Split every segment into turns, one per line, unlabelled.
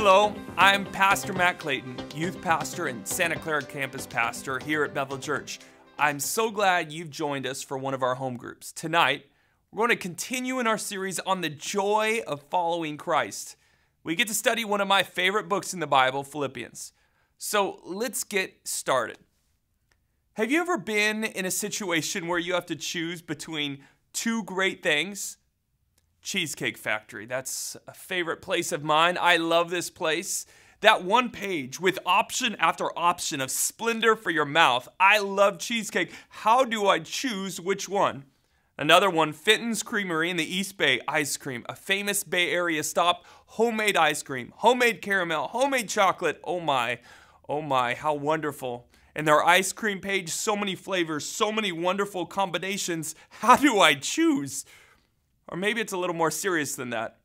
Hello, I'm Pastor Matt Clayton, youth pastor and Santa Clara campus pastor here at Bethel Church. I'm so glad you've joined us for one of our home groups. Tonight, we're going to continue in our series on the joy of following Christ. We get to study one of my favorite books in the Bible, Philippians. So let's get started. Have you ever been in a situation where you have to choose between two great things? Cheesecake Factory. That's a favorite place of mine. I love this place. That one page with option after option of splendor for your mouth. I love cheesecake. How do I choose which one? Another one, Fenton's Creamery in the East Bay ice cream. A famous Bay Area stop. Homemade ice cream, homemade caramel, homemade chocolate. Oh my, how wonderful. And their ice cream page, so many flavors, so many wonderful combinations. How do I choose? Or maybe it's a little more serious than that.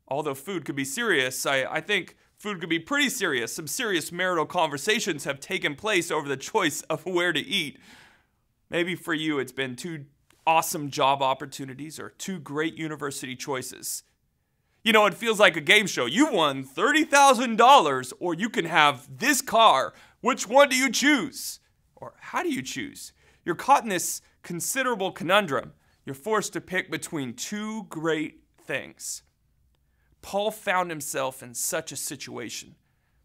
Although food could be serious, I think food could be pretty serious. Some serious marital conversations have taken place over the choice of where to eat. Maybe for you it's been two awesome job opportunities or two great university choices. You know, it feels like a game show. You won $30,000 or you can have this car. Which one do you choose? Or how do you choose? You're caught in this considerable conundrum. You're forced to pick between two great things. Paul found himself in such a situation.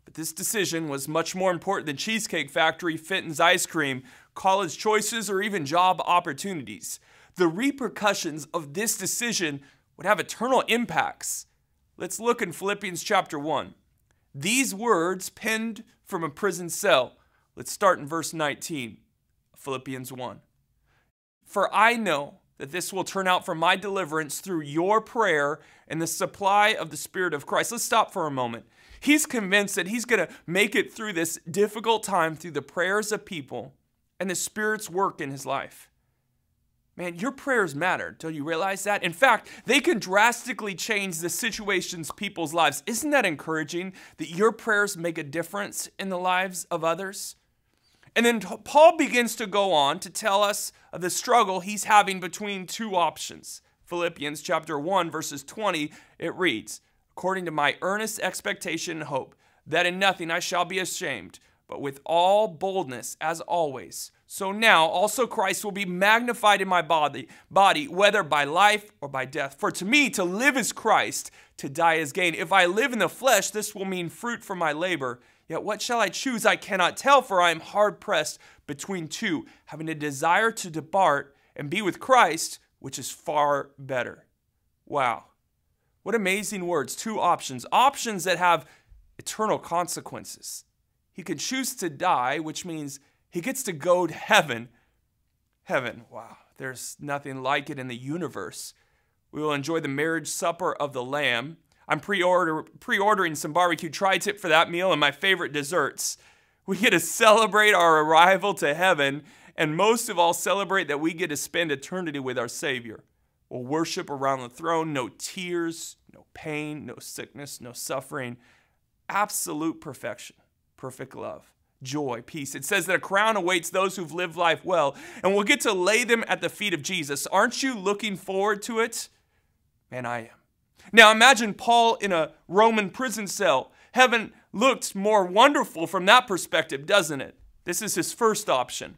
But this decision was much more important than Cheesecake Factory, Fenton's ice cream, college choices, or even job opportunities. The repercussions of this decision would have eternal impacts. Let's look in Philippians chapter 1. These words penned from a prison cell. Let's start in verse 19, Philippians 1. For I know that this will turn out for my deliverance through your prayer and the supply of the Spirit of Christ. Let's stop for a moment. He's convinced that he's going to make it through this difficult time through the prayers of people and the Spirit's work in his life. Man, your prayers matter. Don't you realize that? In fact, they can drastically change the situations people's lives. Isn't that encouraging that your prayers make a difference in the lives of others? And then Paul begins to go on to tell us of the struggle he's having between two options. Philippians chapter 1, verses 20, it reads, according to my earnest expectation and hope, that in nothing I shall be ashamed, but with all boldness as always. So now also Christ will be magnified in my body, whether by life or by death. For to me to live is Christ, to die is gain. If I live in the flesh, this will mean fruit for my labor. Yet what shall I choose? I cannot tell, for I am hard-pressed between two, having a desire to depart and be with Christ, which is far better. Wow. What amazing words. Two options. Options that have eternal consequences. He can choose to die, which means he gets to go to heaven. Heaven, wow. There's nothing like it in the universe. We will enjoy the marriage supper of the Lamb. I'm pre-ordering some barbecue tri-tip for that meal and my favorite desserts. We get to celebrate our arrival to heaven and most of all celebrate that we get to spend eternity with our Savior. We'll worship around the throne, no tears, no pain, no sickness, no suffering. Absolute perfection, perfect love, joy, peace. It says that a crown awaits those who've lived life well and we'll get to lay them at the feet of Jesus. Aren't you looking forward to it? Man, I am. Now imagine Paul in a Roman prison cell. Heaven looks more wonderful from that perspective, doesn't it? This is his first option.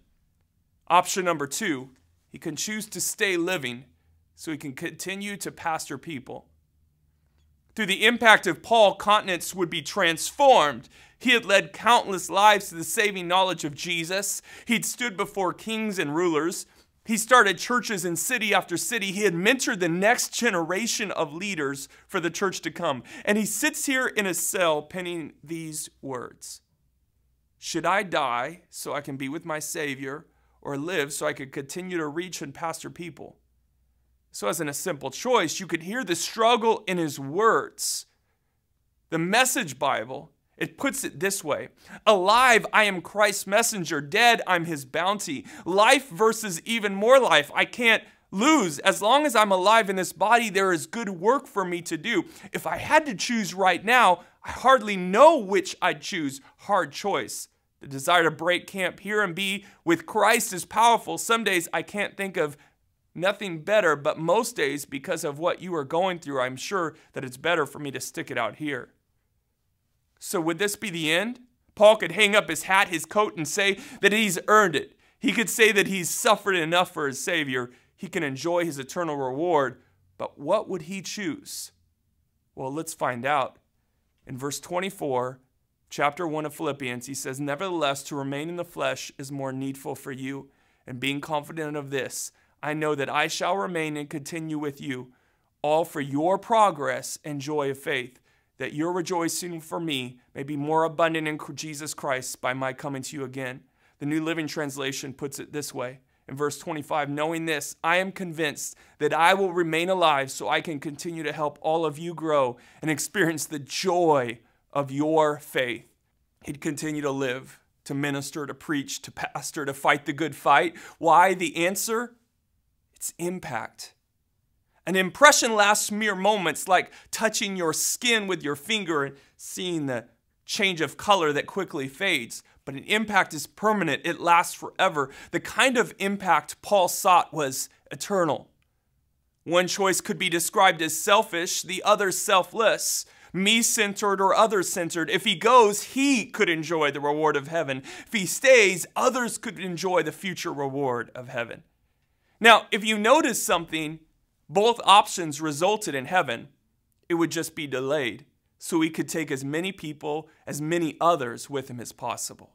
Option number 2, he can choose to stay living so he can continue to pastor people. Through the impact of Paul, continents would be transformed. He had led countless lives to the saving knowledge of Jesus. He'd stood before kings and rulers. He started churches in city after city. He had mentored the next generation of leaders for the church to come. And he sits here in a cell penning these words. Should I die so I can be with my Savior or live so I could continue to reach and pastor people? So as in a simple choice, you could hear the struggle in his words. The Message Bible, it puts it this way. Alive, I am Christ's messenger. Dead, I'm his bounty. Life versus even more life. I can't lose. As long as I'm alive in this body, there is good work for me to do. If I had to choose right now, I hardly know which I'd choose. Hard choice. The desire to break camp here and be with Christ is powerful. Some days I can't think of nothing better, but most days, because of what you are going through, I'm sure that it's better for me to stick it out here. So would this be the end? Paul could hang up his hat, his coat, and say that he's earned it. He could say that he's suffered enough for his Savior. He can enjoy his eternal reward. But what would he choose? Well, let's find out. In verse 24, chapter 1 of Philippians, he says, "Nevertheless, to remain in the flesh is more needful for you. And being confident of this, I know that I shall remain and continue with you, all for your progress and joy of faith, that your rejoicing for me may be more abundant in Jesus Christ by my coming to you again." The New Living Translation puts it this way. In verse 25, "Knowing this, I am convinced that I will remain alive so I can continue to help all of you grow and experience the joy of your faith." He'd continue to live, to minister, to preach, to pastor, to fight the good fight. Why? The answer? It's impact. An impression lasts mere moments, like touching your skin with your finger and seeing the change of color that quickly fades. But an impact is permanent. It lasts forever. The kind of impact Paul sought was eternal. One choice could be described as selfish, the other selfless, me-centered or others-centered. If he goes, he could enjoy the reward of heaven. If he stays, others could enjoy the future reward of heaven. Now, if you notice something, both options resulted in heaven. It would just be delayed, so he could take as many people, as many others with him as possible.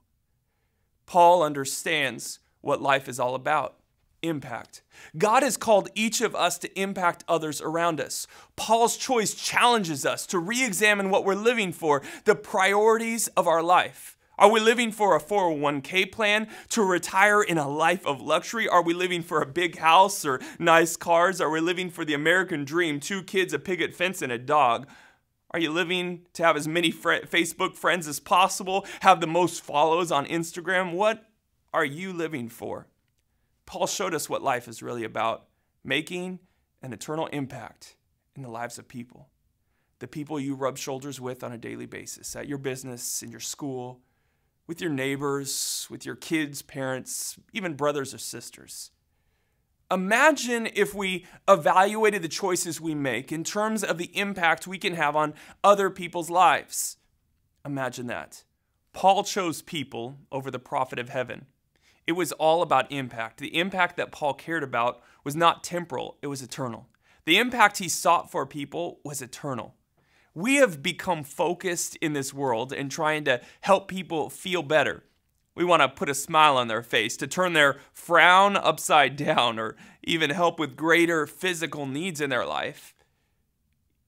Paul understands what life is all about. Impact. God has called each of us to impact others around us. Paul's choice challenges us to re-examine what we're living for, the priorities of our life. Are we living for a 401k plan to retire in a life of luxury? Are we living for a big house or nice cars? Are we living for the American dream, 2 kids, a picket fence, and a dog? Are you living to have as many Facebook friends as possible, have the most follows on Instagram? What are you living for? Paul showed us what life is really about, making an eternal impact in the lives of people. The people you rub shoulders with on a daily basis, at your business, in your school, with your neighbors, with your kids, parents, even brothers or sisters. Imagine if we evaluated the choices we make in terms of the impact we can have on other people's lives. Imagine that. Paul chose people over the prophet of heaven. It was all about impact. The impact that Paul cared about was not temporal, it was eternal. The impact he sought for people was eternal. We have become focused in this world in trying to help people feel better. We want to put a smile on their face, to turn their frown upside down, or even help with greater physical needs in their life.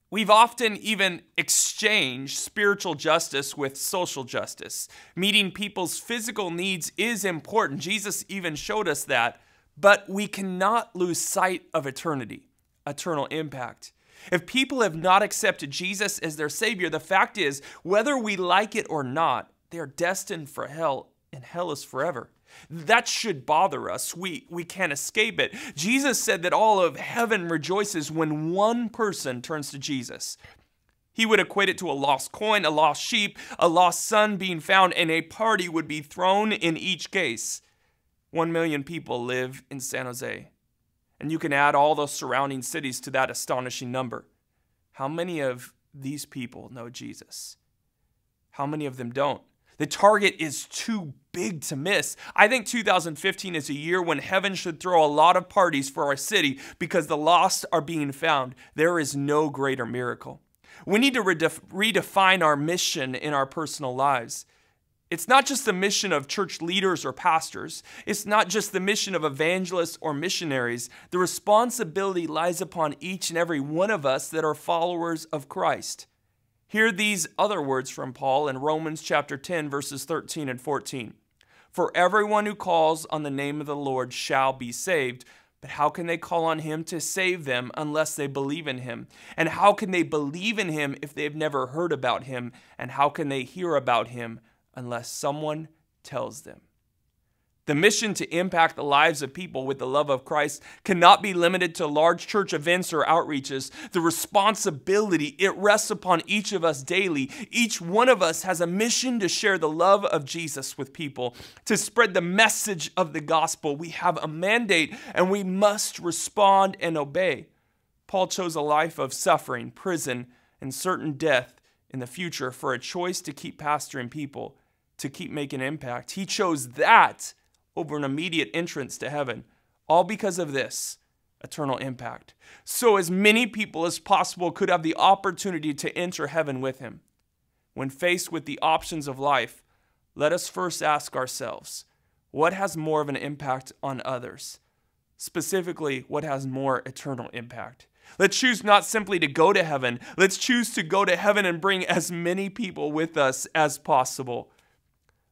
We've often even exchanged spiritual justice with social justice. Meeting people's physical needs is important. Jesus even showed us that. But we cannot lose sight of eternity, eternal impact. If people have not accepted Jesus as their Savior, the fact is, whether we like it or not, they are destined for hell, and hell is forever. That should bother us. We can't escape it. Jesus said that all of heaven rejoices when one person turns to Jesus. He would equate it to a lost coin, a lost sheep, a lost son being found, and a party would be thrown in each case. 1 million people live in San Jose. And you can add all those surrounding cities to that astonishing number. How many of these people know Jesus? How many of them don't? The target is too big to miss. I think 2015 is a year when heaven should throw a lot of parties for our city because the lost are being found. There is no greater miracle. We need to redefine our mission in our personal lives. It's not just the mission of church leaders or pastors. It's not just the mission of evangelists or missionaries. The responsibility lies upon each and every one of us that are followers of Christ. Hear these other words from Paul in Romans chapter 10, verses 13 and 14. For everyone who calls on the name of the Lord shall be saved. But how can they call on him to save them unless they believe in him? And how can they believe in him if they've never heard about him? And how can they hear about him unless someone tells them? The mission to impact the lives of people with the love of Christ cannot be limited to large church events or outreaches. The responsibility, it rests upon each of us daily. Each one of us has a mission to share the love of Jesus with people, to spread the message of the gospel. We have a mandate and we must respond and obey. Paul chose a life of suffering, prison, and certain death in the future for a choice to keep pastoring people, to keep making an impact. He chose that over an immediate entrance to heaven, all because of this, eternal impact. So as many people as possible could have the opportunity to enter heaven with him. When faced with the options of life, let us first ask ourselves, what has more of an impact on others? Specifically, what has more eternal impact? Let's choose not simply to go to heaven. Let's choose to go to heaven and bring as many people with us as possible.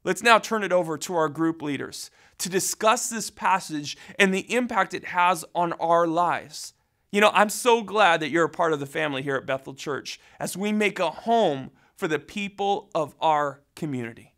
Let's now turn it over to our group leaders to discuss this passage and the impact it has on our lives. You know, I'm so glad that you're a part of the family here at Bethel Church as we make a home for the people of our community.